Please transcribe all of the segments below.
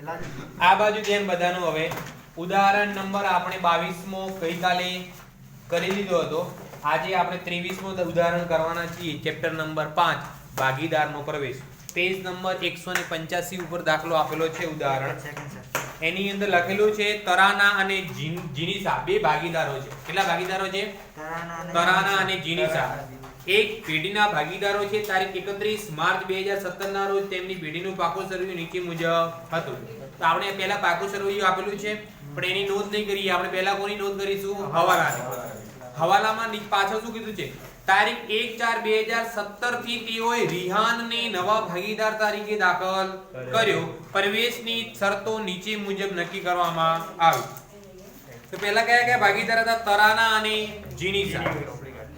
આ બાજુ ધ્યાન બધાનું હવે ઉદાહરણ નંબર આપણે 22મો ગઈકાલે કરી લીધો હતો આજે આપણે 23મો ઉદાહરણ કરવાના છીએ ચેપ્ટર નંબર 5 ભાગીદારનો પ્રવેશ પેજ નંબર 185 ઉપર દાખલો આપેલો છે ઉદાહરણ એની અંદર લખેલું છે તરાના અને જીનીસા બે ભાગીદારો છે કેટલા ભાગીદારો છે તરાના અને જીનીસા એક પેઢીના ભાગીદારો છે તારીખ 31 માર્ચ 2017 ના રોજ તેમની પેઢીનું પાકું સર્વે નીચે મુજબ હતું તો આપણે પહેલા પાકું સર્વે આપેલું છે પણ એની નોંધ નહીં કરી આપણે પહેલા કોની નોંધ કરીશું હવાલામાં પાછળ શું કીધું છે તારીખ 1/4/2017 થી તેઓએ રિહાનને નવા ભાગીદાર તરીકે દાખલ કર્યો પ્રવેશની શરતો નીચે મુજબ નક્કી કરવામાં આવી તો પહેલા કયા ભાગીદાર હતા તરાના અને જીનીસા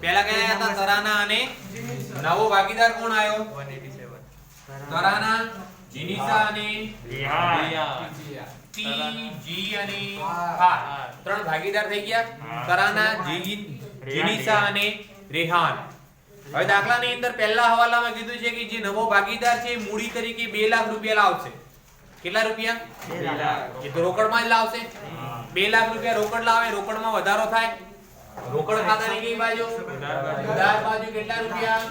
પહેલા કયા હતા તરાના અને નવો ભાગીદાર કોણ આવ્યો 187 તરાના જીનીસા અને રિહાન જી અને ત્રણ ભાગીદાર થઈ ગયા તરાના જીનીસા અને રિહાન હવે દાખલાની અંદર પહેલા હવાલામાં કીધું છે કે જે નવો ભાગીદાર છે મૂડી તરીકે 2 લાખ રૂપિયા લાવશે કેટલા રૂપિયા 2 લાખ એ તો રોકડમાં જ લાવશે 2 લાખ રૂપિયા રોકડ લાવે રોકડમાં વધારો થાય રોકડ ખાતાની કઈ બાજુ ઉધાર બાજુ કેટલા રૂપિયા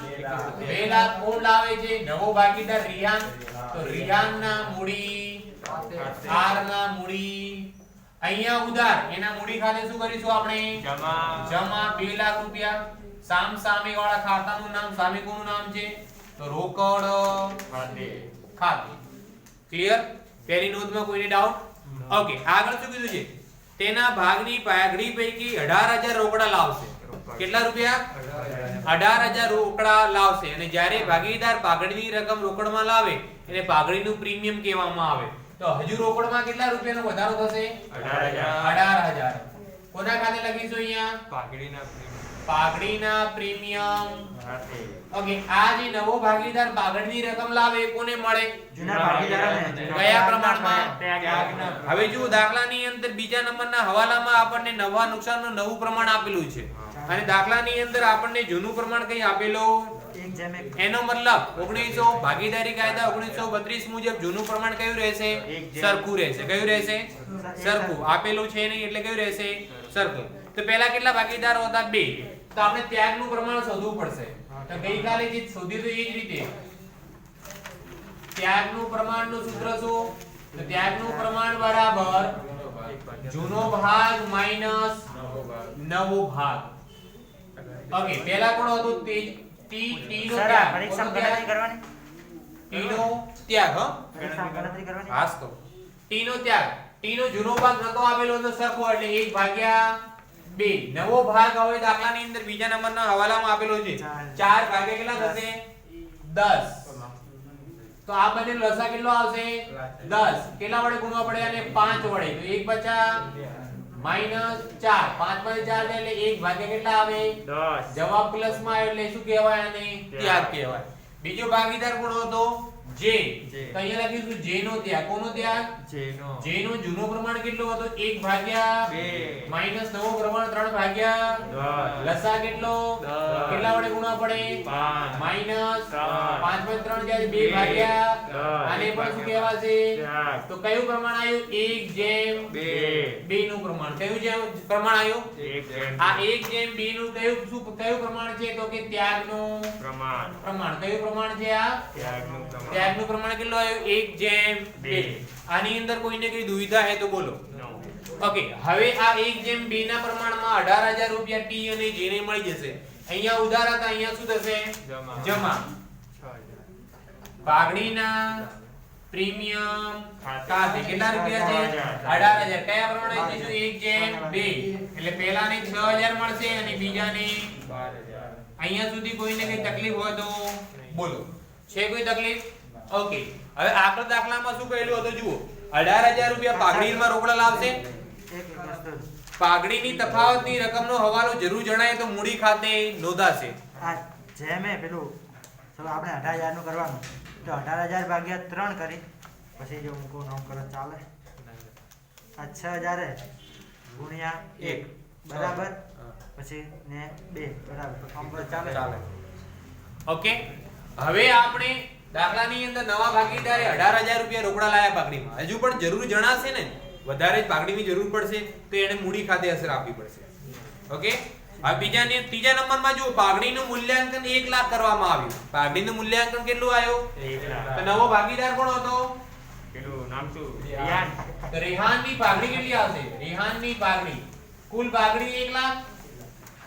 2 લાખ કોણ લાવે છે નવો ભાગીદાર રિહાન તો રિહાનના મૂડી આર ના મૂડી અહીંયા ઉધાર એના મૂડી ખાતે શું કરીશું આપણે જમા 2 લાખ રૂપિયા સામ સામે વાળા ખાતાનું નામ સામે કોનું નામ છે તો રોકડ ખાતે ક્લિયર પહેલી નોંધમાં કોઈને ડાઉટ ઓકે આગળ શું કીધું છે તેના ભાગની પાઘડી પૈકી 18000 રોકડા લાવશે કેટલા રૂપિયા 18000 રોકડા લાવશે અને જ્યારે ભાગીદાર પાઘડીની રકમ રોકડમાં લાવે એને પાઘડીનું પ્રીમિયમ કહેવામાં આવે તો હજુ રોકડમાં કેટલા રૂપિયાનો વધારો થશે 18000 કોના ખાતે લખીશું અહીંયા પાઘડીના પ્રીમિયમ ઓકે આ જે નવો ભાગીદાર પાઘડીની રકમ લાવે કોને મળે જૂના ભાગીદારોને કયા પ્રમાણમાં હવે જો દાખલાની અંદર બીજા નંબરના હવાલામાં આપણને નવા નુકસાનનું નવું પ્રમાણ આપેલું છે અને દાખલાની અંદર આપણને જૂનું પ્રમાણ કઈ આપેલું એનો મતલબ 1900 ભાગીદારી કાયદા 1932 મુજબ જૂનું પ્રમાણ કયું રહેશે સરખું રહેશે કયું રહેશે સરખું આપેલું છે નહીં એટલે કયું રહેશે સરખું તો પહેલા કેટલા ભાગીદારો હતા 2 તો આપણે ત્યાગનું પ્રમાણ શોધવું પડશે તો ગઈકાલે જે શોધ્યું તો એ જ રીતે ત્યાગનું પ્રમાણનું સૂત્ર શું તો ત્યાગનું પ્રમાણ બરાબર જૂનો ભાગ માઈનસ નવો ભાગ ઓકે પહેલા કોણ હતું તે ટી નો ત્યાગ પરીક્ષા ગણતરી કરવાની ટી નો ત્યાગ પરીક્ષા ગણતરી કરવાની હાસ તો ટી નો ત્યાગ ટી નો જૂનો ભાગ નતો આવેલો તો સરખો એટલે 1/2 નવો ભાગ હવે દાખલાની અંદર બીજા નંબરના હવાલામાં આપેલો છે 4 ભાગે કેટલા થશે 10 તો આ બંને લસા કેટલો આવશે 10 કેટલા વડે ગુણવા પડે અને 5 વડે તો 1 બચા -4 5 માંથી 4 એટલે 1 ભાગે કેટલા આવે 10 જવાબ પ્લસ માં એટલે શું કહેવાય આને ત્યાગ કહેવાય બીજો ભાગીદાર કોણ હતો જે તો અહીંયા લખીશું જે નો ત્યાગ કોનો ત્યાગ જે નો જૂનો પ્રમાણ કેટલો હતો 1 ભાગ્યા 2 માઈનસ નવો પ્રમાણ 3 ભાગ્યા 10 લસા કેટલો કેટલા વડે ગુણવા પડે 5 માઈનસ 5 માંથી 3 જાય 2 ભાગ્યા 10 આને પણ શું કહેવાશે તો કયું પ્રમાણ આવ્યું 1/2 નું પ્રમાણ કયું જે પ્રમાણ આવ્યું 1/2 નું કયું પ્રમાણ છે તો કે ત્યાગનું પ્રમાણ કયું પ્રમાણ છે આ ત્યાગનું પ્રમાણ કેટલું આવ્યું 1/2 આની અંદર કોઈને કઈ દુવિધા હે તો બોલો ઓકે હવે આ 1/2 ના પ્રમાણમાં 18000 રૂપિયા ટી અને જે ને મળી જશે અહીંયા ઉધાર હતા અહીંયા શું થશે જમા પાઘડીના પ્રીમિયમ ખાતે કેટલા રૂપિયા છે 18000 કયા પ્રમાણે જઈશું 1/2 એટલે પહેલાને 6000 મળશે અને બીજાને 12000 અહીંયા સુધી કોઈને કઈ તકલીફ હોય તો બોલો છે કોઈ તકલીફ ઓકે હવે આગળ દાખલામાં શું કહેલું હતું જુઓ 18000 રૂપિયા પાઘડીમાં રોકડા લાવશે પાઘડીની તફાવતની રકમનો હવાલો જરૂર જણાય તો મૂડી ખાતે નોંધાશે આ જેમ પેલું ચલો આપણે 18000 નું કરવાનું તો 18000 ભાગ્યા 3 કરી પછી જો મૂકો નામ કરો ચાલે આ 6000 ગુણ્યા 1 બરાબર પછી ને 2 બરાબર આમ ચાલે ઓકે હવે આપણે દાખલાની અંદર નવા ભાગીદારે 18,000 રૂપિયા રોકડા લાયા પાઘડીમાં. હજુ પણ જરૂર જણાશે ને, વધારે જ પાઘડીની જરૂર પડશે તો એને મૂડી ખાતે અસર આપવી પડશે. ઓકે, હવે ત્રીજા નંબરમાં જુઓ, પાઘડીનું મૂલ્યાંકન 1 લાખ કરવામાં આવ્યું. પાઘડીનું મૂલ્યાંકન કેટલું આવ્યું? 1 લાખ. તો નવો ભાગીદાર કોણ હતો? પેલું નામ શું? રિહાન. તો રેહાનની પાઘડી કેટલી આવશે? રેહાનની પાઘડી કુલ પાઘડી 1 લાખ,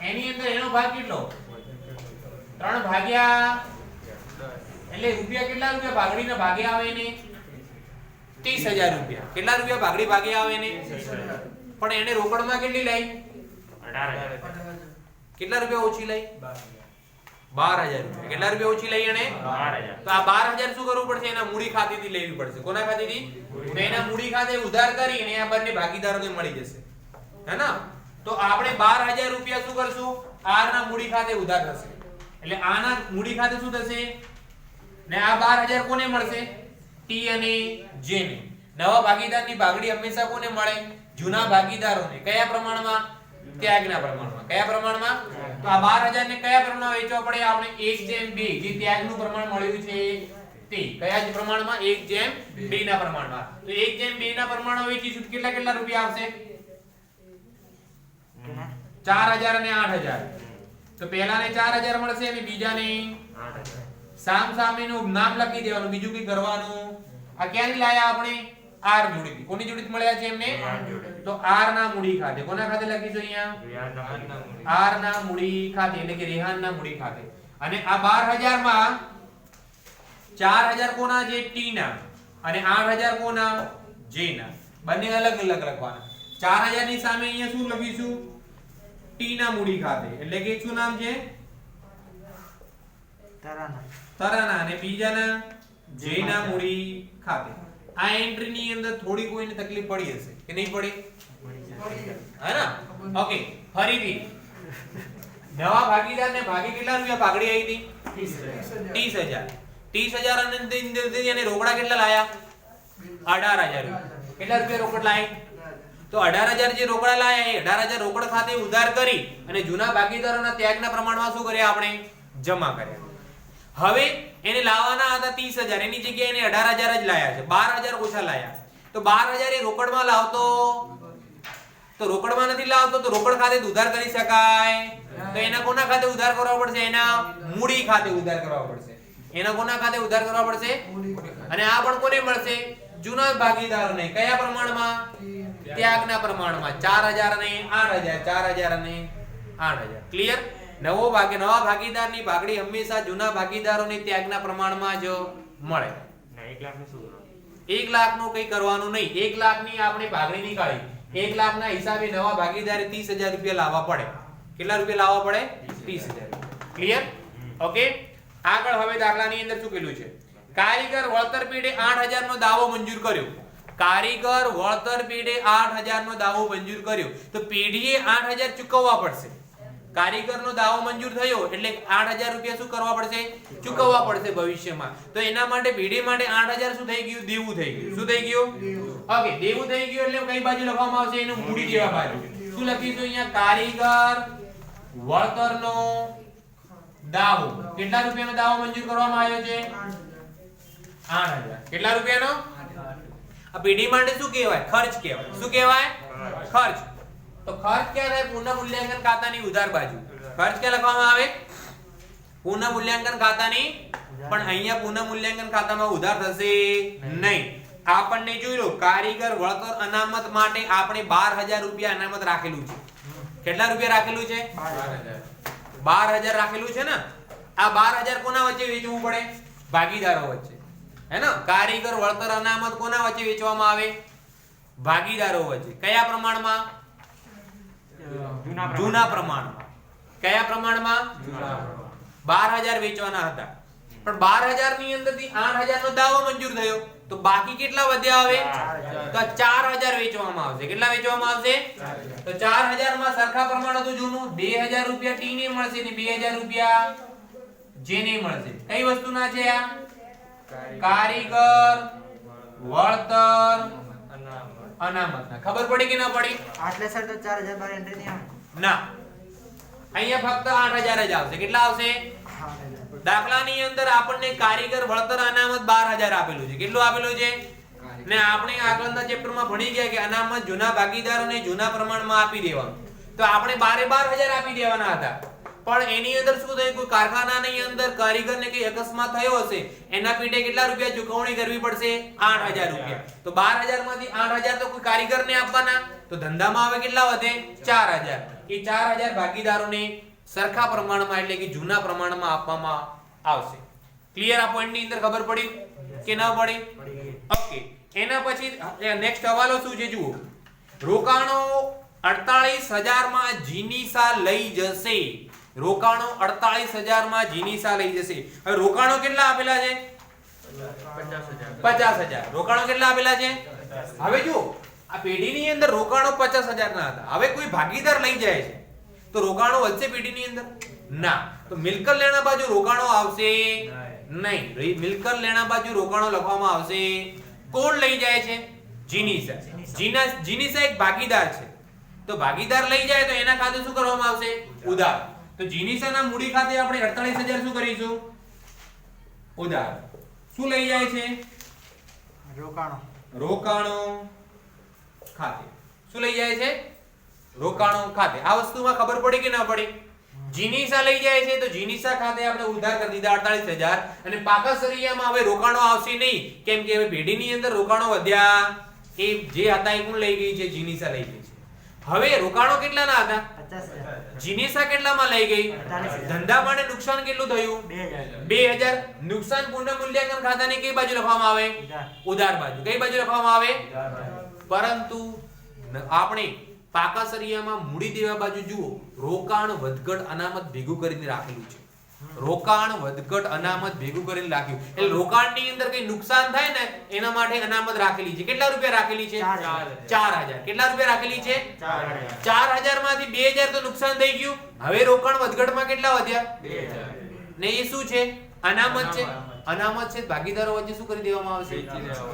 એની અંદર એનો ભાગ કેટલો? 3 ભાગ્યા એટલે રૂપિયા કેટલા રૂપિયા પાઘડીના ભાગે આવે એને? 30,000 રૂપિયા. કેટલા રૂપિયા પાઘડી ભાગે આવે એને? પણ એને રોકડમાં કેટલી લઈ? 18,000. કેટલા રૂપિયા ઓછી લઈ? 12,000 રૂપિયા. કેટલા રૂપિયા ઓછી લઈ એને? 12,000. તો આ 12,000 શું કરવું પડશે? એના મૂડી ખાતેથી લેવી પડશે. કોના ખાતેથી? તો એના મૂડી ખાતે ઉધાર કરીને આ બંને ભાગીદારોને મળી જશે, હે ના? તો આપણે 12,000 રૂપિયા શું કરશું? આર ના મૂડી ખાતે ઉધાર થશે. એટલે આના મૂડી ખાતે શું થશે? ને આ 12,000 કોને મળશે? ટી અને જે ને. નવા ભાગીદારની ભાગડી હંમેશા કોને મળે? જૂના ભાગીદારોને. કયા પ્રમાણમાં? ત્યાગના પ્રમાણમાં. કયા પ્રમાણમાં? તો આ 12,000 ને કયા પ્રમાણમાં વેચવા પડે? આપણે 1/2 જે ત્યાગનું પ્રમાણ મળ્યું છે તે. કયા જ પ્રમાણમાં? 1/2 ના પ્રમાણમાં. તો 1/2 ના પ્રમાણમાં વેચીશું તો કેટલા રૂપિયા આવશે? 4,000 અને 8,000. તો પહેલાને 4,000 મળશે અને બીજાને 8,000. સામ સામેનું નામ લખી દેવાનું, બીજું કઈ કરવાનું. આ ક્યાંથી લાયા આપણે? આર જોડીથી. કોની જોડીથી મળ્યા છે એમને? તો આર ના મૂડી ખાતે. કોના ખાતે લખીશું અહીંયા? રિહાનના. આર ના મૂડી ખાતે એટલે કે રેહાન ના મૂડી ખાતે. અને આ 12,000 માં 4,000 કોના છે? ટી ના, અને 8,000 કોના? જે ના. બંને અલગ અલગ લખવાના. 4,000 ની સામે અહીંયા શું લખીશું? ટી ના મૂડી ખાતે. એટલે કે શું નામ છે? તરાના. અને બીજાના જે ના મૂડી ખાતે. આ એન્ટ્રી ની અંદર થોડી કોઈને તકલીફ પડી હશે કે નહીં પડી? હે ના? ઓકે, ફરીથી નવા ભાગીદારને ભાગે કેટલા રૂપિયા પાઘડી આવી હતી? 30,000. 30,000 અને અંદરથી એને રોકડા કેટલા લાયા? 18,000 રૂપિયા. કેટલા રૂપિયા રોકડ લાયા? તો 18,000 જે રોકડા લાયા એ 18,000 રોકડ ખાતે ઉધાર કરી અને જૂના ભાગીદારોના ત્યાગના પ્રમાણમાં શું કર્યા? આપણે જમા કર્યા. હવે એને લાવવાના હતા 30,000, એની જગ્યાએ એને 18,000 જ લાયા છે. 12,000 ઓછા લાયા. તો 12,000 એ રોકડમાં લાવતો તો રોકડમાં નથી લાવતો તો રોકડ ખાતે ઉધાર કરી શકાય? તો એના કોના ખાતે ઉધાર કરવા પડશે? એના મૂડી ખાતે ઉધાર કરવા પડશે. એના કોના ખાતે ઉધાર કરવા પડશે? અને આ પણ કોને મળશે? જૂના ભાગીદારોને. કયા પ્રમાણમાં? ત્યાગના પ્રમાણમાં. 4,000 અને 8,000. 4,000 અને 8,000. ક્લિયર? નવા ભાગીદારની ભાગડી હંમેશા જૂના ભાગીદારોને ત્યાગના પ્રમાણમાં જ મળે. ના 1 લાખ નું શું? 1 લાખ નું કઈ કરવાનું નહીં. 1 લાખ ની આપણે ભાગડી નીકાળી. 1 લાખ ના હિસાબે નવા ભાગીદારે 30,000 રૂપિયા લાવવા પડે. કેટલા રૂપિયા લાવવા પડે? 30,000. ક્લિયર? ઓકે, આગળ હવે દાખલાની અંદર શું કીધું છે? કારીગર વળતર પેઢે 8,000 નો દાવો મંજૂર કર્યો. કારીગર વળતર પેઢે 8,000 નો દાવો મંજૂર કર્યો તો પેઢીએ 8,000 ચૂકવવા પડશે. કારીગરનો દાવો મંજૂર થયો એટલે 8,000 રૂપિયા શું કરવા પડશે? ચૂકવવા પડશે ભવિષ્યમાં. તો એના માટે પેઢી માટે 8,000 શું થઈ ગયું? દેવું થઈ ગયું. શું થઈ ગયું? ઓકે, દેવું થઈ ગયું એટલે કઈ બાજુ લખવામાં આવશે? એનું મૂડી દેવા બાજુ. શું લખીશું અહીંયા? કારીગર વળતરનો દાવો. કેટલા રૂપિયાનો દાવો મંજૂર કરવામાં આવ્યો છે? 8,000. કેટલા રૂપિયાનો? આ પેઢી માટે શું કહેવાય? ખર્ચ કહેવાય. શું કહેવાય? ખર્ચ. તો ખર્ચ ક્યાં થાય? પુનઃ મૂલ્યાંકન ખાતાની ઉધાર બાજુ. ખર્ચ ક્યાં લખવામાં આવે? પુનઃ મૂલ્યાંકન ખાતાની. પણ અહીંયા પુનઃ મૂલ્યાંકન ખાતામાં ઉધાર થશે નહીં. આપણને જોઈ લો, કારીગર વળતર અનામત માટે આપણે 12,000 રૂપિયા અનામત રાખેલું છે. કેટલા રૂપિયા રાખેલું છે? 12,000 રાખેલું છે ને. આ 12,000 કોના વચ્ચે વેચવું પડે? ભાગીદારો વચ્ચે, હે ને? કારીગર વળતર અનામત કોના વચ્ચે વેચવામાં આવે? ભાગીદારો વચ્ચે. કયા પ્રમાણમાં? જૂના પ્રમાણમાં. કયા પ્રમાણમાં? 12,000 વેચવાના હતા પણ 12,000 ની અંદરથી 8,000 નો દાવો મંજૂર થયો તો બાકી કેટલા વધ્યા? હવે તો 4,000 વેચવામાં આવશે. કેટલા વેચવામાં આવશે? તો 4,000 માં સરખા પ્રમાણ હતું જૂનું. 2,000 રૂપિયા ટી ને મળશે ને 2,000 રૂપિયા જે ને મળશે. કઈ વસ્તુના છે આ? કારીગર વળતર અનામતના. ખબર પડી કે ના પડી? આટલે સર તો 4,000 બાર એન્ટ્રી નહીં આવે. ના, અહીંયા ફક્ત 8,000 જ આવશે. કેટલા આવશે? દાખલાની અંદર આપણને કારીગર વળતર અનામત 12000 આપેલું છે. કેટલું આપેલું છે? ને આપણે આગળના ચેપ્ટરમાં ભણી ગયા કે અનામત જૂના ભાગીદારોને જૂના પ્રમાણમાં આપી દેવાનું. તો આપણે 12000 આપી દેવાના હતા. પણ એની અંદર શું થયું, કોઈ કારખાનાની અંદર કારીગરને કઈ અકસ્માત થયો હશે, એના પીઠે કેટલા રૂપિયા ચૂકવણી કરવી પડશે? 8000 રૂપિયા. તો 12000 માંથી 8000 તો કોઈ કારીગરને આપવાના, તો ધંધામાં હવે કેટલા વધે? 4000. એ 4000 ભાગીદારોને સરખા પ્રમાણમાં એટલે કે જૂના પ્રમાણમાં આપવામાં આવશે. ક્લિયર? આ પોઈન્ટ ની અંદર ખબર પડી કે ન પડી? ઓકે. એના પછી નેક્સ્ટ હવાલો શું છે જુઓ. રોકાણો 48000 માં જીનીસા લઈ જશે. રોકાણો 48000 માં જીનીસા લઈ જશે. હવે રોકાણો કેટલા આપેલા છે? 50000. રોકાણો કેટલા આપેલા છે? હવે જો આ પેઢીની અંદર રોકાણો 50000 ના હતા. હવે કોઈ ભાગીદાર લઈ જાય છે તો રોકાણો વધશે પેઢીની અંદર? ના. તો મિલકત લેણા બાજુ રોકાણો આવશે નહીં. મિલકત લેણા બાજુ રોકાણો લખવામાં આવશે. કોણ લઈ જાય છે? જીનીસા. જીનીસા એક ભાગીદાર છે. તો ભાગીદાર લઈ જાય તો એના ખાતે શું કરવામાં આવશે? ઉધાર. તો જીનીસાના મૂડી ખાતે આપણે 48000 શું કરીશું? ઉધાર. શું લઈ જાય છે? રોકાણો ખાતે. શું લઈ જાય છે? રોકાણો ખાતે. આ વસ્તુમાં ખબર પડી કે ના પડી? જીનીસા લઈ જાય છે તો જીનીસા ખાતે આપણે ઉધાર કરી દીધા 48000 અને પાકાસરિયામાં હવે રોકાણો આવશે નહીં, કેમ કે હવે પેઢીની અંદર રોકાણો વધ્યા. એ જે હતા એ કોણ લઈ ગઈ છે? જીનીસા લઈ ગઈ છે. હવે રોકાણો કેટલાના હતા? 50000. જીનીસા કેટલામાં લઈ ગઈ? ધંધા માટે નુકસાન કેટલું થયું? 2000. નુકસાન પુનઃમૂલ્યાંકન ખાતાની કઈ બાજુ લખવામાં આવે? ઉધાર બાજુ. કઈ બાજુ લખવામાં આવે? પરંતુ આપણે પાકાસરિયામાં મૂડી દેવા બાજુ જુઓ, રોકાણ વધઘટ અનામત ભેગું કરીને રાખેલું છે. રોકાણ વધઘટ અનામત ભેગું કરીને રાખ્યું. એટલે રોકાણની અંદર કઈ નુકસાન થાય ને એના માટે અનામત રાખેલી છે. કેટલા રૂપિયા રાખેલી છે? 4000. કેટલા રૂપિયા રાખેલી છે? 4000 માંથી 2000 તો નુકસાન થઈ ગયું. હવે રોકાણ વધઘટમાં કેટલા વધ્યા? 2000. ને એ શું છે? અનામત છે. અનામત છે. ભાગીદારો વચ્ચે શું કરી દેવામાં આવશે?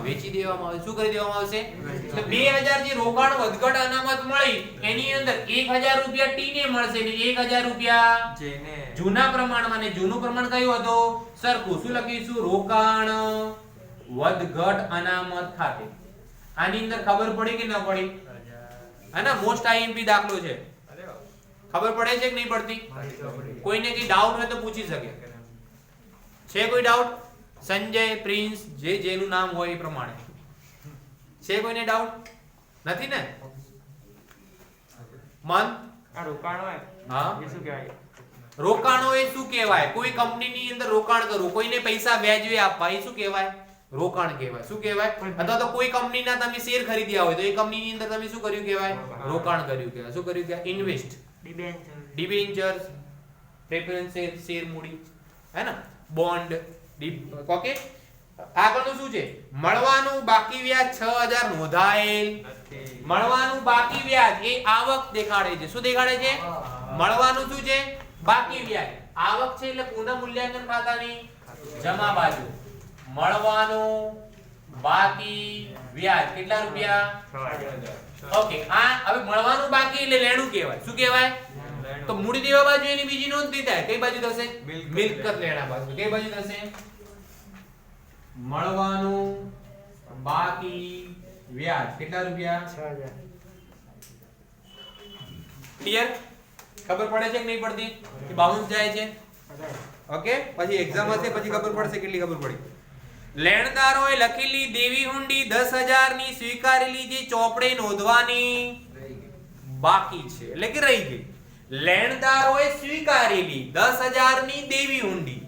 વેચી દેવામાં આવશે. શું કરી દેવામાં આવશે? તો 2000 જે રોકાણ વધઘટ અનામત મળી એની અંદર 1000 રૂપિયા ટી ને મળશે ને 1000 રૂપિયા જેને જૂના પ્રમાણમાં. ને જૂનું પ્રમાણ કયું હતું? સરખું. શું લખીશું? રોકાણ વધઘટ અનામત ખાતે. આની અંદર ખબર પડી કે ન પડી? આના મોસ્ટ આઈએમપી દાખલો છે. ખબર પડે છે કે નહીં પડતી? કોઈને કઈ ડાઉટ હોય તો પૂછી શકે. છે કોઈ ડાઉટ? સંજય, પ્રિન્સ, જે જેનું નામ હોય એ પ્રમાણે. છે કોઈને ડાઉટ? નથી ને? મન? આ રોકાણ હોય હા, એ શું કહેવાય? રોકાણો એ શું કહેવાય? કોઈ કંપનીની અંદર રોકાણ કરવું, કોઈને પૈસા વ્યાજે આપવા, એ શું કહેવાય? રોકાણ કહેવાય. શું કહેવાય? અથવા તો કોઈ કંપનીના તમે શેર ખરીદ્યા હોય તો એ કંપનીની અંદર તમે શું કર્યું કહેવાય? રોકાણ કર્યું કહેવાય. શું કર્યું કહેવાય? ઇન્વેસ્ટ. ડિબેન્ચર્સ, પ્રેફરન્સ શેર મૂડી, હે ને? બોન્ડ. ઓકે. આગળનું શું છે? મળવાનું બાકી વ્યાજ 6000 નોંધાયેલ. મળવાનું બાકી વ્યાજ એ આવક દેખાડે છે. શું દેખાડે છે? મળવાનું શું છે? બાકી વ્યાજ. આવક છે એટલે પુનઃમૂલ્યાંકન ખાતાની જમા બાજુ. મળવાનું બાકી વ્યાજ કેટલા રૂપિયા? 6000. ઓકે. આ હવે મળવાનું બાકી એટલે લેણું કહેવાય. શું કહેવાય? તો મૂડી દેવા બાજુ એની બીજી નોંધ નહીં થાય. કઈ બાજુ થશે? મિલકત લેણા બાજુ. કઈ બાજુ થશે? મળવાનું બાકી વ્યાજ કેટલા રૂપિયા? 6000. ક્લિયર? ખબર પડે છે કે નહીં પડતી? કે બાઉન્સ જાય છે? ઓકે. પછી એક્ઝામ હશે પછી ખબર પડશે કેટલી ખબર પડી. લેણદારોએ લખેલી દેવી હુંડી 10000 ની સ્વીકારેલી જે ચોપડે નોંધવાની બાકી છે એટલે કે રહી ગઈ. લેણદારોએ સ્વીકારેલી 10000 ની દેવી હુંડી.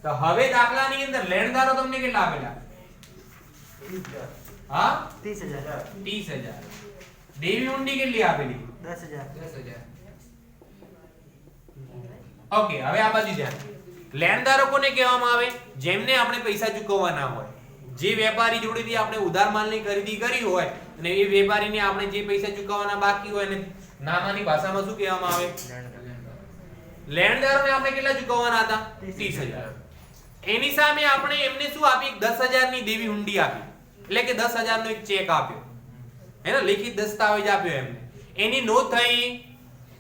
તો હવે દાખલાની અંદર લેણદારો તમને કેટલા આપેલા? હા, 30000. 30000. દેવી હુંડી કેટલી આપેલી? 10000. ઓકે. હવે આ બાજુ ધ્યાન. લેણદારો કોને કહેવામાં આવે? જેમને આપણે પૈસા ચૂકવવાના હોય. જે વેપારી જોડેથી આપણે ઉધાર માલની ખરીદી કરી હોય અને એ વેપારીને આપણે જે પૈસા ચૂકવવાના બાકી હોય ને નામાની ભાષામાં શું કહેવામાં આવે? લેણદારોને આપણે કેટલા ચૂકવવાના હતા? 30000. એની સામે આપણે એમને શું આપી? 10000 ની દેવી હુંડી આપી. એટલે કે 10000 નો એક ચેક આપ્યો, હે ને? લિખિત દસ્તાવેજ આપ્યો એમને. એની નોંધ થઈ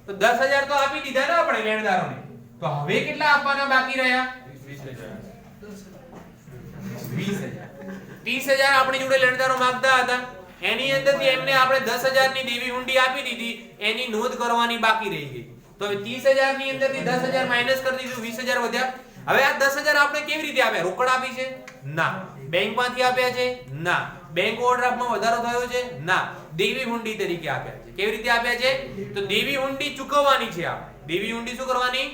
તો 10000 તો આપી દીધા ને આપણે લેણદારોને. તો હવે કેટલા આપવાના બાકી રહ્યા? 20,000 30,000 આપણી જોડે લેણદારો માંગતા હતા, એની અંદરથી એમને આપણે 10,000 ની દેવી હુંડી આપી દીધી, એની નોંધ કરવાની બાકી રહી ગઈ. તો હવે 30,000 ની અંદરથી 10,000 માઈનસ કરી દીધું, 20,000 વધ્યા. હવે આ 10,000 આપણે કેવી રીતે આપ્યા? રોકડ આપી છે? ના. બેંકમાંથી આપ્યા છે? ના. બેંક ઓવરડ્રાફ્ટમાં વધારો થયો છે? ના. દેવી હુંડી તરીકે આપ્યા છે. કેવી રીતે આપ્યા છે? તો દેવી હુંડી ચૂકવવાની છે આપણે. દેવી હુંડી શું કરવાની?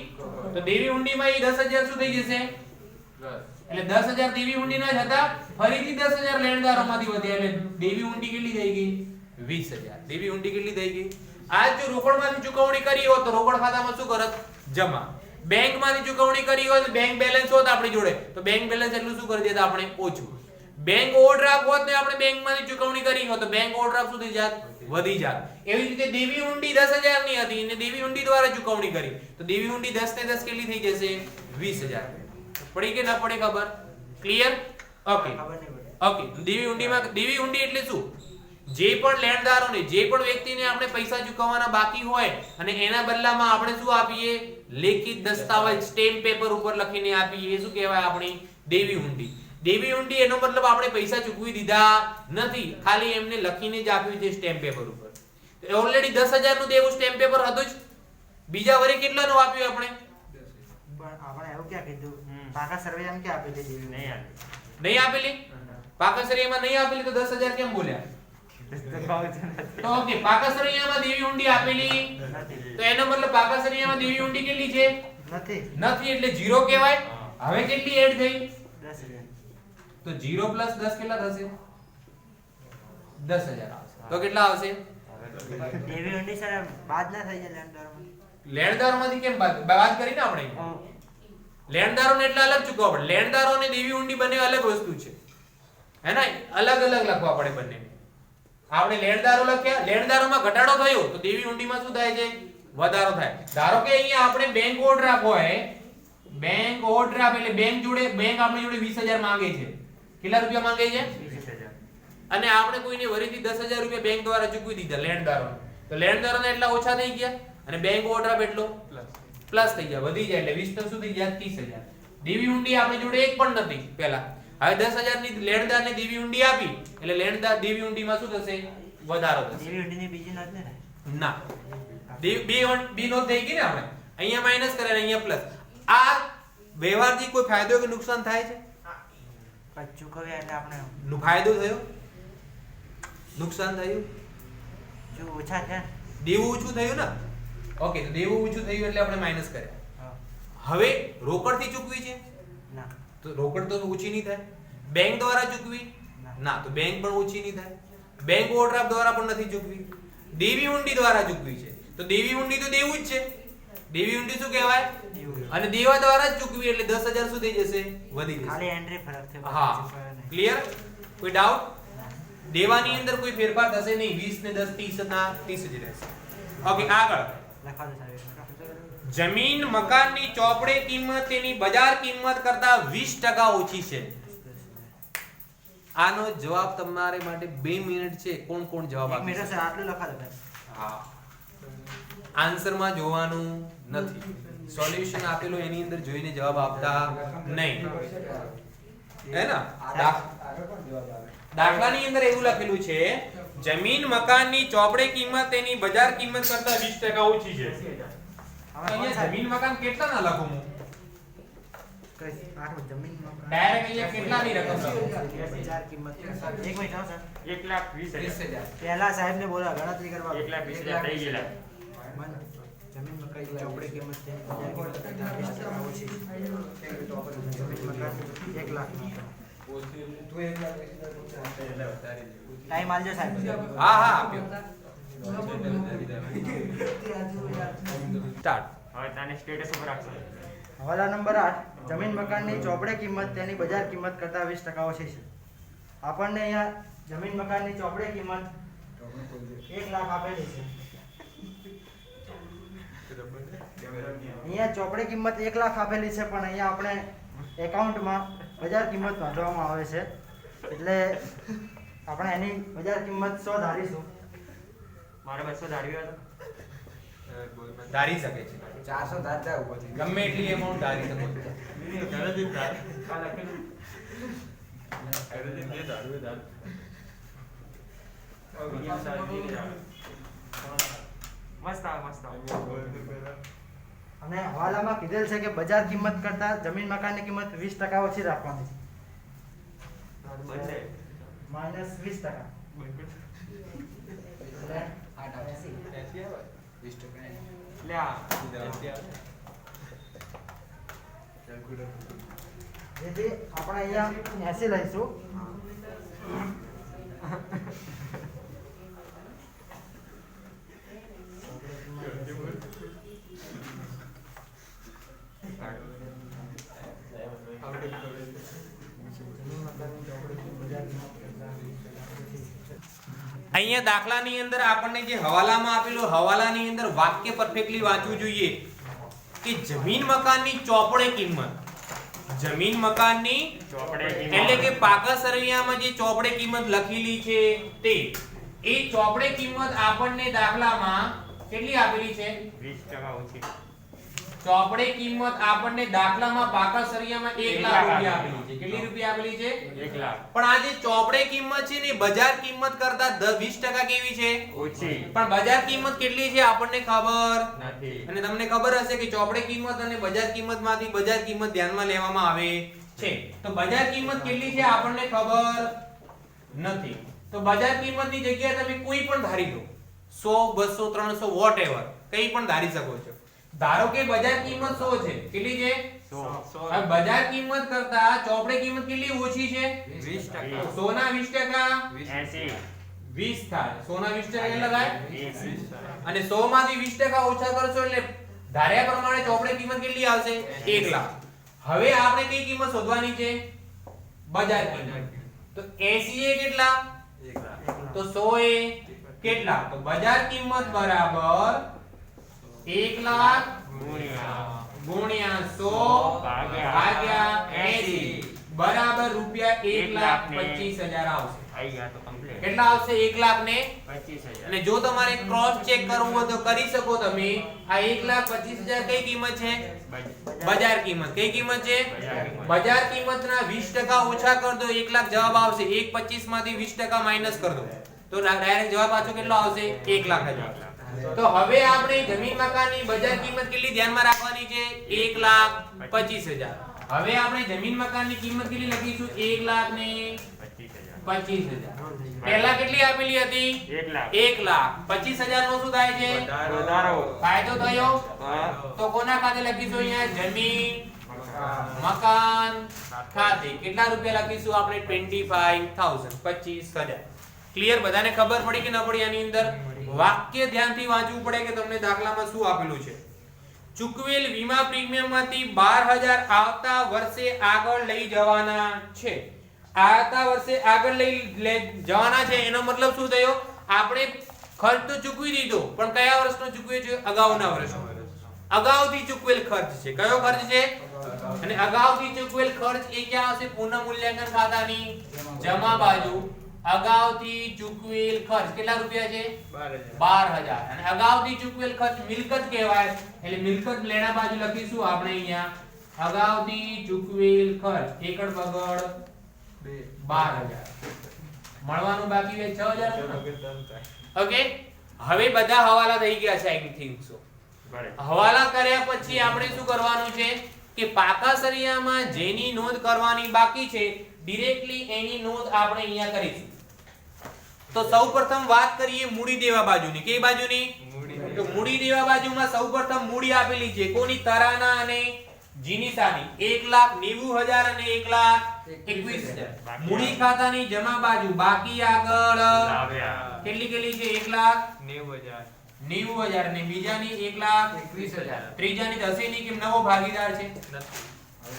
તો દેવી હુંડીમાં એ 10,000 શું થઈ જશે? એટલે 10,000 દેવી હુંડીના જ હતા, ફરીથી 10,000 લેણદારોમાંથી વધ્યા, એટલે દેવી હુંડી કેટલી થઈ ગઈ? 20,000. દેવી હુંડી કેટલી થઈ ગઈ? આ જો રોકડમાંથી ચૂકવણી કરી હોત તો રોકડ ખાતામાં શું કરત? જમા. બેંકમાંથી ચૂકવણી કરી હોય તો બેંક બેલેન્સ હોત આપણી જોડે, તો બેંક બેલેન્સ એટલું શું કરી દેતા આપણે? ઓછું. બેંક ઓવરડ્રાફ્ટ હોત ને આપણે બેંકમાંથી ચૂકવણી કરી હોત તો બેંક ઓવરડ્રાફ્ટ શું થઈ જાત? વધી જાત. એવી રીતે દેવી હુંડી 10,000 ની હતી અને દેવી હુંડી દ્વારા ચૂકવણી કરી તો દેવી હુંડી 10 ને 10 કેટલી થઈ જશે? 20,000. પડી કે ના પડી ખબર? ક્લિયર? ઓકે. ખબર નહીં પડે. ઓકે. દેવી હુંડીમાં દેવી હુંડી એટલે શું? જે પણ લેણદારોને, જે પણ વ્યક્તિને આપણે પૈસા ચૂકવવાના બાકી હોય અને એના બદલામાં આપણે શું આપીએ? લેખિત દસ્તાવેજ સ્ટેમ્પ પેપર ઉપર લખીને આપીએ, એ શું કહેવાય? આપણી દેવી હુંડી. દેવી હુંડી એનો મતલબ આપણે પૈસા ચૂકવી દીધા નથી, ખાલી એમને લખીને જ આપ્યું છે સ્ટેમ્પ પેપર ઉપર. તો ઓલરેડી 10,000 નું દેવું સ્ટેમ્પ પેપર હતું જ, બીજા વરે કેટલાનું આપ્યું આપણે? પણ આપણે એવું ક્યાં કીધું? પાકા સર્વે એમ ક્યાં આપેલી દેવી નહીં આવી. નહીં આપેલી? પાકા સરિયામાં નહીં આપેલી તો 10,000 કેમ બોલ્યા? તો ઓકે, પાકા સરિયામાં દેવી હુંડી આપેલી નથી. તો એનો મતલબ પાકા સરિયામાં દેવી હુંડી કેટલી છે? નથી. નથી એટલે 0 કહેવાય. હવે કેટલી એડ થઈ? 10,000. તો 0 + 10 કેટલા થશે? 10,000 આવશે. તો કેટલા આવશે? દેવી હુંડી સર બાદ ના થઈ જાય લેણદારોમાં. લેણદારોમાંથી કેમ બાદ કરીને આપણે? લેણદારોને એટલે અલગ ચૂકવવા પડે. લેણદારો અને દેવી હુંડી બંને અલગ વસ્તુ છે, હે ને? અલગ અલગ લખવા પડે બંને. આપણે લેણદારો લખ્યા, લેણદારોમાં ઘટાડો થયો તો દેવી હુંડીમાં શું થાય છે? વધારો થાય. ધારો કે અહીંયા આપણે બેંક ઓવરડ્રાફ્ટ હોય, બેંક ઓવરડ્રાફ્ટ એટલે બેંક જોડે, બેંક આપણી જોડે 20,000 માંગે છે. કેટલા રૂપિયા માંગે છે? 20,000. અને આપણે કોઈને વરીથી 10,000 રૂપિયા બેંક દ્વારા ચૂકવી દીધા લેણદારોને, તો લેણદારોને એટલા ઓછા થઈ ગયા અને બેંક ઓવરડ્રાફ્ટ એટલો પ્લસ થઈ ગયા, વધી જાય, એટલે 20 તો શું થઈ ગયા? 30,000. દેવી હુંડી આપણી જોડે એક પણ નથી પહેલા. હવે 10,000 ની લેણદારને દેવી હુંડી આપી એટલે લેણદાર દેવી હુંડીમાં શું થશે? વધારો થશે. દેવી હુંડીની બીજી નોંધ ને? ના, બે નોંધ થઈ ગઈ ને આપણે. અહીંયા માઈનસ કરે અને અહીંયા પ્લસ. આ વ્યવહારથી કોઈ ફાયદો કે નુકસાન થાય છે? પછી ચૂકવ્યા એટલે આપણે ફાયદો થયો? નુકસાન થયું? જો ઓછા છે. દેવું ઓછું થયું ને? ઓકે, તો દેવું ઓછું થયું એટલે આપણે માઈનસ કર્યા. હા. હવે રોકડથી ચૂકવી છે ના. તો રોકડ તો ઓછી નહીં થાય. બેંક દ્વારા ચૂકવી? ના. ના, તો બેંક પણ ઓછી નહીં થાય. બેંક ઓવરડ્રાફ્ટ દ્વારા પણ નથી ચૂકવી. દેવી હુંડી દ્વારા ચૂકવી છે તો દેવી હુંડી તો દેવું જ છે. દેવી હુંડી શું કહેવાય? દેવું. અને દેવા દ્વારા જ ચૂકવી એટલે 10,000 શું થઈ જશે? વધી જશે. ખાલી એન્ટ્રી ફરક થયો. હા, ચૂકવ્યા નહીં. ક્લિયર? કોઈ ડાઉટ? ના. દેવાની અંદર કોઈ ફેરફાર થશે નહીં. 20 ને 10 30 ના 30 જ રહેશે. ઓકે, આગળ. લખવા દો સાહેબ. જમીન મકાનની ચોપડે કિંમત તેની બજાર કિંમત કરતા 20% ઓછી છે. આનો જવાબ તમારે માટે 2 મિનિટ છે. કોણ કોણ જવાબ એક આપે મિનિટ છે? સર આટલું લખવા દો ભાઈ. હા, આન્સરમાં જોવાનું નથી. સોલ્યુશન આપેલું એની અંદર જોઈને જવાબ આપતા નહીં, હે ને? દાખલાની અંદર એવું લખેલું છે, જમીન મકાનની ચોપડે કિંમત તેની બજાર કિંમત કરતા 20% ઓછી છે. અહીંયા જમીન મકાન કેટલાના લખું હું? કઈ આટલું જમીન ડાયરેક્ટ અહીંયા કેટલાની રકમ લખું? બજાર કિંમત. એક મિનિટ હા સર. 1,20,000. પહેલા સાહેબને બોલા ગણતરી કરવા. 1,20,000 થઈ ગયેલા. જમીન મકાન ચોપડે કિંમત તેની બજાર કિંમત કરતા 20% ઓછી. જમીન મકાન 1 લાખ ટાઈમ આલજો સાહેબ. હા હા, આપ્યો. સ્ટાર્ટ. હવે તને સ્ટેટસ ઉપર રાખશો. હવાલા નંબર 8. જમીન મકાનની ચોપડે કિંમત તેની બજાર કિંમત કરતા 20% ઓછી છે. આપણને અહીંયા જમીન મકાનની ચોપડે કિંમત 1 લાખ આપેલી છે. અહીંયા ચોપડે કિંમત 1 લાખ આપેલી છે, પણ અહીંયા આપણે એકાઉન્ટમાં બજાર કિંમત નોંધવામાં આવે છે, એટલે આપણે એની બજાર કિંમત 100 ધારીશું. મારે 200 ધાર્યું હતું. ધારી શકે છે 400 ધારતા ઉભો થઈ ગયો. ગમે એટલી એમાઉન્ટ ધારી શકો છો મસ્ત આવે. અને હવાલામાં કીધેલ છે કે બજાર કિંમત કરતા જમીન મકાનની કિંમત 20% ઓછી રાખવાની છે. બંને. -20%. એટલે 8 આવે 20% લે આ. જેથી આપણે અહીંયા 80 લઈશું. અહીંયા દાખલાની અંદર આપણને જે હવાલામાં આપેલું હવાલાની અંદર વાક્ય પરફેક્ટલી વાંચવું જોઈએ કે જમીન મકાનની ચોપડે કિંમત જમીન મકાનની ચોપડે એટલે કે પાકા સરવૈયામાં જે ચોપડે કિંમત લખેલી છે તે એ ચોપડે કિંમત આપણને દાખલામાં કેટલી આપેલી છે 20% ઓછી. ચોપડે કિંમત આપણને દાખલામાં પાકા સરવૈયામાં 1 લાખ રૂપિયા આપેલી છે કેટલી રૂપિયા આપેલી છે 1 લાખ. પણ આ જે ચોપડે કિંમત છે ને બજાર કિંમત કરતા 20% કેવી છે ઓછી. પણ બજાર કિંમત કેટલી છે આપણને ખબર નથી. અને તમને ખબર હશે કે ચોપડે કિંમત અને બજાર કિંમતમાંથી બજાર કિંમત ધ્યાનમાં લેવામાં આવે છે તો બજાર કિંમત કેટલી છે આપણને ખબર નથી તો બજાર કિંમતની જગ્યાએ તમે કોઈ પણ ધારી દો 100 200 300 વોટએવર કંઈ પણ ધારી શકો છો ધારો કે બજાર કિંમત 100 છે કેટલી છે 100. હવે બજાર કિંમત કરતા ચોપડે કિંમત કેટલી ઓછી છે 20%. સોના 20% 80. 20 થાય સોના 20% કેટલા થાય 20. અને 100 માંથી 20% ઓછા કરશો એટલે ધાર્યા પ્રમાણે ચોપડે કિંમત કેટલી આવશે 1 લાખ હવે આપણે કઈ કિંમત શોધવાની છે બજાર કિંમત તો 80 એ કેટલા 1 લાખ. તો 100 એ કેટલા તો બજાર કિંમત બરાબર 1 લાખ ગુણ્યા 100 ભાગ્યા 80 બરાબર રૂપિયા 1,25,000 આવશે આઈ ગયા તો complete. કેટલા આવશે 1,25,000 25,000. અને જો તમારે ક્રોસ ચેક કરવું હોય તો કરી શકો તમે આ 1,25,000 કઈ કિંમત છે બજાર કિંમત કઈ કિંમત છે બજાર કિંમત. બજાર કિંમતના 20% ઓછા કર દો 1 લાખ જવાબ આવશે 1,25 માંથી 20% માઈનસ કર દો તો ડાયરેક્ટ જવાબ પાછો કેટલો આવશે 1 લાખ જ આવશે તો હવે આપણે જમીન મકાનની બજાર કિંમત કેટલી ધ્યાનમાં રાખવાની છે 1,25,000 હવે આપણે જમીન મકાનની કિંમત કેટલી લખીશું 1,25,000 પહેલા કેટલી આપેલી હતી 1 લાખ. 1 લાખ 25,000 નો શું થાય છે વધારો. ફાયદો થયો હા. તો કોના ખાતે લખીશું અહીંયા જમીન મકાન ખાતે કેટલા રૂપિયા લખીશું આપણે 25,000 ક્લિયર બધાને ખબર પડી કે ન પડી આની અંદર વાક્ય ધ્યાનથી વાંચવું પડે કે તમને દાખલામાં શું આપેલું છે ચૂકવેલ વીમા પ્રીમિયમમાંથી 12,000 આવતા વર્ષે આગળ લઈ જવાના છે આવતા વર્ષે આગળ લઈ જવાના છે એનો મતલબ શું થયો આપણે ખર્ચ તો ચૂકવી દીધો પણ કયા વર્ષનો ચૂકવ્યો છે અગાઉના વર્ષનો અગાઉથી ચૂકવેલ ખર્ચ છે કયો ખર્ચ છે અને અગાઉથી ચૂકવેલ ખર્ચ એ ક્યાં આવશે પુનઃ મૂલ્યાંકન ખાતાની જમા બાજુ અગાઉથી ચૂકવેલ ખર્ચ કેટલા રૂપિયા છે 12,000 અને અગાઉથી ચૂકવેલ ખર્ચ મિલકત કહેવાય એટલે મિલકત લેણા બાજુ લખીશું આપણે અહીંયા અગાઉથી ચૂકવેલ ખર્ચ એકડ બગડ 12,000 મળવાનું બાકી છે 6,000 ઓકે હવે બધા હવાલા થઈ ગયા છે આઈ થિંક સો બરાબર. હવાલા કર્યા પછી આપણે શું કરવાનું છે કે પાકા સરિયામાં જેની નોંધ કરવાની બાકી છે ડિરેક્ટલી એની નોંધ આપણે અહીંયા કરીશું તો સૌપ્રથમ વાત કરીએ મૂડી દેવા બાજુની કઈ બાજુની તો મૂડી દેવા બાજુમાં સૌપ્રથમ મૂડી આપેલી છે કોની તરાના અને જીનિસાની 1,90,000 અને 1,21,000 મૂડી ખાતાની જમા બાજુ બાકી આગળ લાવ્યા. કેટલી છે 1,90,000 અને બીજાની 1,21,000 ત્રીજાની 80 કેમ નવો ભાગીદાર છે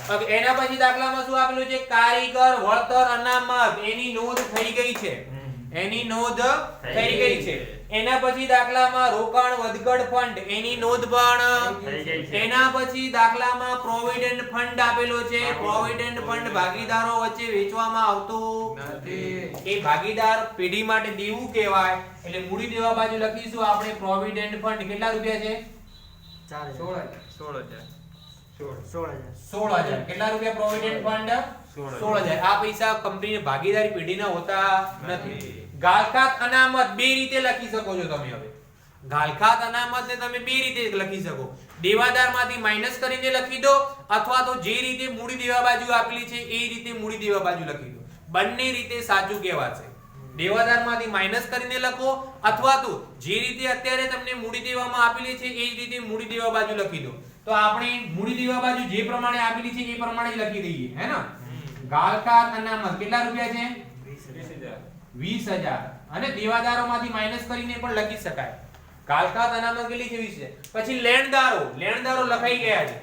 હવે એના પછી દાખલામાં શું આપેલું છે કારીગર વળતર અનામત એની નોંધ થઈ ગઈ છે એની નોંધ થઈ ગઈ છે. એના પછી દાખલામાં રોકાણ વધઘટ ફંડ એની નોંધ પણ થઈ ગઈ છે. એના પછી દાખલામાં પ્રોવિડન્ટ ફંડ આપેલો છે. પ્રોવિડન્ટ ફંડ ભાગીદારો વચ્ચે વેચવામાં આવતું નથી. એ ભાગીદાર પેઢી માટે દેવું કહેવાય. એટલે મૂડી દેવા બાજુ લખીશું આપણે પ્રોવિડન્ટ ફંડ કેટલા રૂપિયા છે? 4000 16000 16,000. કેટલા રૂપિયા પ્રોવિડન્ટ ફંડ? 16,000. આ પૈસા કંપનીની ભાગીદારી પેઢીના હોતા નથી. ગાલખાત અનામત બે રીતે લખી શકો છો તમે. હવે ગાલખાત અનામતને તમે બે રીતે લખી શકો. દેવાદારમાંથી માઈનસ કરીને લખી દો અથવા તો જે રીતે મૂડી દેવા બાજુ આપેલી છે એ રીતે મૂડી દેવા બાજુ લખી દો. બંને રીતે સાચું કહેવાશે. દેવાદારમાંથી માઈનસ કરીને લખો અથવા તો જે રીતે અત્યારે તમને મૂડી દેવામાં આપેલી છે એ જ રીતે મૂડી દેવા બાજુ લખી દો. તો આપણે મૂડી દેવા બાજુ જે પ્રમાણે આપેલી છે એ પ્રમાણે જ લખી દઈએ, હે ને? ગાલખાત અનામત કેટલા રૂપિયા છે? 20,000. અને દેવાદારોમાંથી માઈનસ કરીને પણ લખી શકાય. ગાલખાત અનામત કેટલી છે? 20,000. પછી લેણદારો લખાઈ ગયા છે.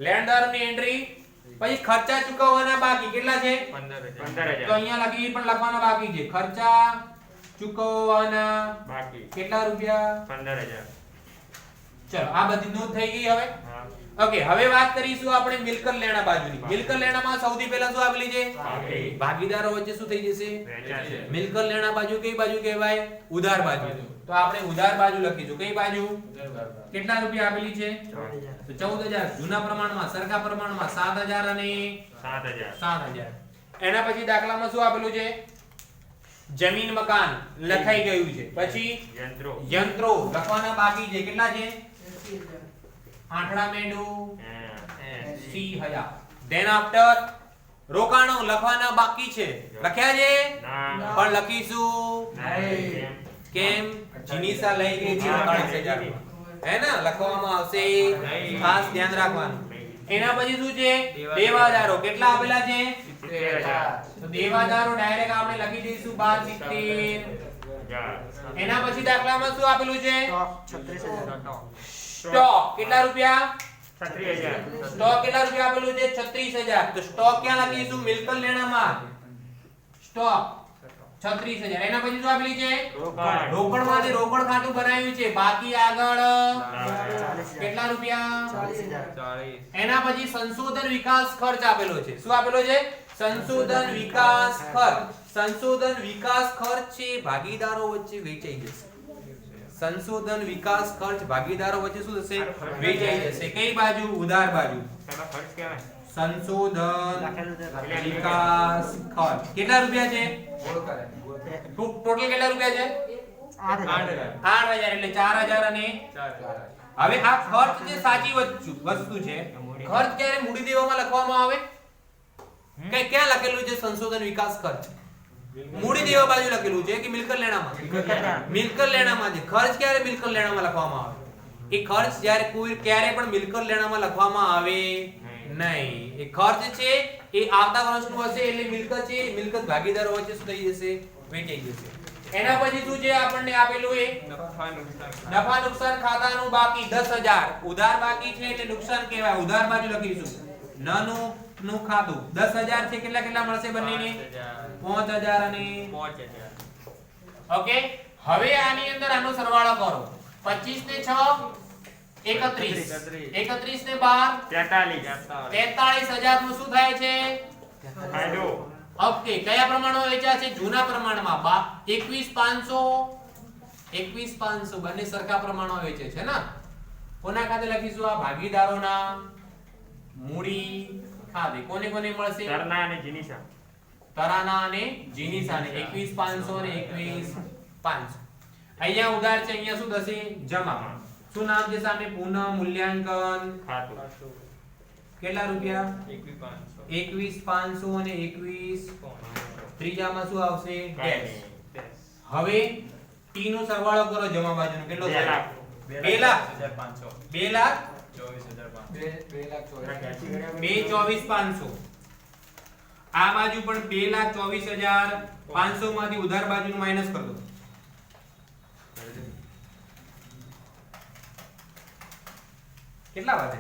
લેણદારોની એન્ટ્રી. પછી ખર્ચા ચૂકવવાના બાકી કેટલા છે? 15,000. તો અહીંયા લખી પણ લખવાના બાકી છે. ખર્ચા ચૂકવવાના બાકી કેટલા રૂપિયા? 15,000. ચલો આ બધી નોંધ થઈ ગઈ. હવે હા. ઓકે, હવે વાત કરીશું આપણે મિલકત લેણા બાજુની. મિલકત લેણામાં સૌથી પહેલા શું આપેલી છે? બાકી. ભાગીદારો વચ્ચે શું થઈ જશે? વેચાશે. મિલકત લેણા બાજુ કઈ બાજુ કહેવાય? ઉધાર બાજુ. તો આપણે ઉધાર બાજુ લખીશું. કઈ બાજુ? કેટલા રૂપિયા આપેલી છે? 14000 તો 14,000. જૂના પ્રમાણમાં, સરખા પ્રમાણમાં 7,000 અને 7,000. 7,000. એના પછી દાખલામાં શું આપેલું છે? જમીન મકાન લખાઈ ગયું છે. પછી યંત્રો લખવાના બાકી છે. કેટલા છે? આંઠડા મેંડું 80,000. ધેન આફ્ટર રોકાણો લખવાના બાકી છે. લખ્યા છે? ના. પણ લખીશું નહીં. કેમ? જીનીસા લઈ ગઈ છે 40,000 માં. હે ને? લખવામાં આવશે. ખાસ ધ્યાન રાખવાનું. એના પછી શું છે? દેવાદારો કેટલા આપેલા છે? 70,000. તો દેવાદારો ડાયરેક્ટ આપણે લખી દઈશું 1270. એના પછી દાખલામાં શું આપેલું છે? સ્ટોક 36000 સ્ટોક કેટલા રૂપિયા? 36,000. સ્ટોક કેટલા રૂપિયા આપેલું છે? 36,000. તો સ્ટોક ક્યાં લખીશું? મિલકત લેણામાં. સ્ટોક 36,000. એના પછી શું આપેલી છે? રોકાણ. રોકડમાંથી રોકડ ખાતું બનાવ્યું છે. બાકી આગળ 40,000 કેટલા રૂપિયા? 40,000 એના પછી સંશોધન વિકાસ ખર્ચ આપેલો છે. શું આપેલો છે? સંશોધન વિકાસ ખર્ચ. સંશોધન વિકાસ ખર્ચ છે ભાગીદારો વચ્ચે વેચાઈ જશે. સંશોધન વિકાસ ખર્ચ ભાગીદારો વચ્ચે શું થશે? વેચાઈ જશે. કઈ બાજુ? ઉધાર બાજુ. પેલા ખર્ચ કહેવાય. સંશોધન લખેલું છે વિકાસ ખર્ચ કેટલા રૂપિયા છે? ગોળ કરે. ટોટલ કેટલા રૂપિયા છે? 8,000 8,000. એટલે 4,000 અને હવે આ ખર્ચ જે સાચી વસ્તુ છે. ખર્ચ ક્યારે મૂડી દેવામાં લખવામાં આવે? કે ક્યાં લખેલું છે સંશોધન વિકાસ ખર્ચ? મૂડી દેવા બાજુ લખેલું છે કે મિલકત લેણામાં? મિલકત લેણામાં છે. ખર્ચ ક્યારે મિલકત લેણામાં લખવામાં આવે? એ ખર્ચ જ્યારે કોઈ ક્યારે પણ મિલકત લેણામાં લખવામાં આવે નહીં. એ ખર્ચ છે એ આવતા વર્ષનું હશે એટલે મિલકત છે મિલકત ભાગીદારો વચ્ચે શું થઈ જશે? વેચાઈ જશે. એના પછી શું છે આપણને આપેલું? એ નફા નુકસાન ખાતાનું બાકી 10,000. ઉધાર બાકી છે એટલે નુકસાન કહેવાય. ઉધાર બાજુ લખીશું. નનું નું ખાતું 10,000 છે. કેટલા મળશે બંનેને? 5,000 અને 5,000. ઓકે, હવે આની અંદર આનો સરવાળો કરો. 25 ને 6 31. 31 ને 12 43,000 નું શું થાય છે? ફાયદો. ઓકે, કયા પ્રમાણમાં વેચ્યા છે? જૂના પ્રમાણમાં 21,500 21,500 બંને સરખા પ્રમાણમાં વેચે છે ને? કોના ખાતે લખીશું? આ ભાગીદારોના મૂડી ખાતે. કોને કોને મળશે? તરના અને જીનીસા. તરાના અને જીનીસાને 21,500 અને 21,500. અહીંયા ઉધાર છે. અહીંયા શું થશે? જમા. શું નામ છે સામે? પુનઃ મૂલ્યાંકન ખાતું. કેટલા રૂપિયા? 21,500 અને 21. ત્રીજામાં શું આવશે? ડેશ. હવે T નો સરવાળો કરો જમા બાજુનો. કેટલો થાય? 2 લાખ 2 લાખ 2,24,500. આ બાજુ પણ 2,24,500 માંથી ઉધાર બાજુનું માઈનસ કરી દો. કેટલા વધે?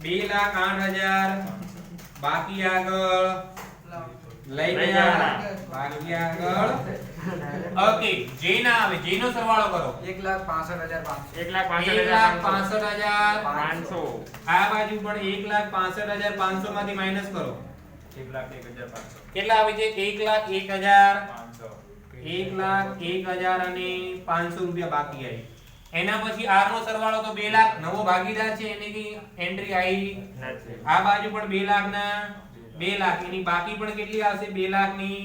2,08,000. બાકી આગળ લઈ લઈ ગયા જવાના. ભાગ્યા આગળ ઓકે જે ના આવે જે નો સરવાળો કરો 1,65,500 1,65,500 આ બાજુ પણ 1,65,500 માંથી માઈનસ કરો 1,01,500 કેટલા આવે છે 1,01,000 1,01,000 અને 500 રૂપિયા બાકી આવી એના પછી r નો સરવાળો તો 2 લાખ નવો ભાગીદાર છે એની એન્ટ્રી આવી નથી. આ બાજુ પણ 2 લાખ ના 2 લાખ એની બાકી પણ કેટલી આવશે 2 લાખ ની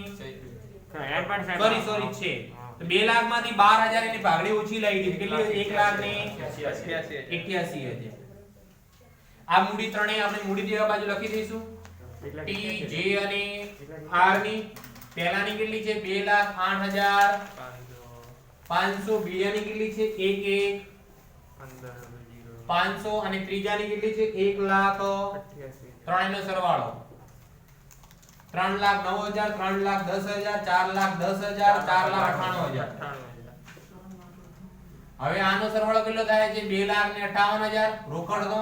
એમ પણ સાહેબ. સોરી છે તો 2 લાખ માંથી 12,000 એની ભાગડી ઓછી લઈ ગઈ કેટલી 1 લાખ ની 88,000 આ મૂડી ત્રણેય આપણે મૂડી દેવા બાજુ લખી દઈશું T J અને R ની પહેલાની કેટલી છે 2,08,500 બીજાની કેટલી છે 1,500 અને ત્રીજાની કેટલી છે 1 લાખ ત્રણેયનો સરવાળો 3,09,000 3,10,000 4,10,000 4,98,000 હવે આનો સરવાળો કેટલો થાય છે 2,58,000 રોકડ દો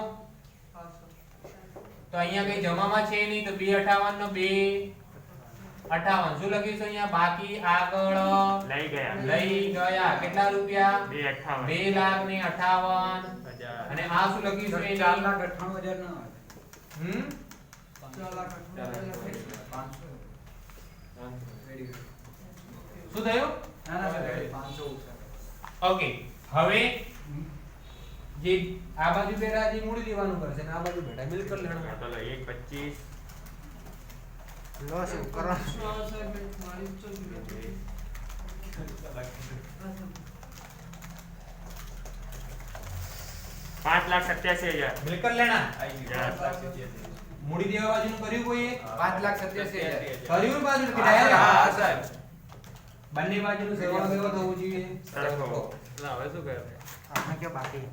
તો અહીંયા કઈ જમામાં છે નહીં તો 2,58 નો 2,58 શું લખીશું અહીંયા બાકી આગળ લઈ ગયા લઈ ગયા કેટલા રૂપિયા 2,58,000 2,58,000 અને આ શું લખીશું એની? 4,98,000 ના આવે. હમ 4,98,500 Very good. શું થયું ના ના સર 500 ઓકે હવે જે આ બાજુ બેઠા જે મૂડી દેવાનું કરશે ને આ બાજુ બેઠા મિલકત લેવાનું તો 1,25 લો શું કરો 5,87,000 મિલકત લેના યસ. મૂડી દેવા બાજુનું કર્યું કોઈએ 5,87,000 કર્યું બાજુ કે હા ડાયરેક્ટ સાહેબ બંને બાજુનું સરવાળો કેવો થવો જોઈએ સરખો. આપણે કે બાકી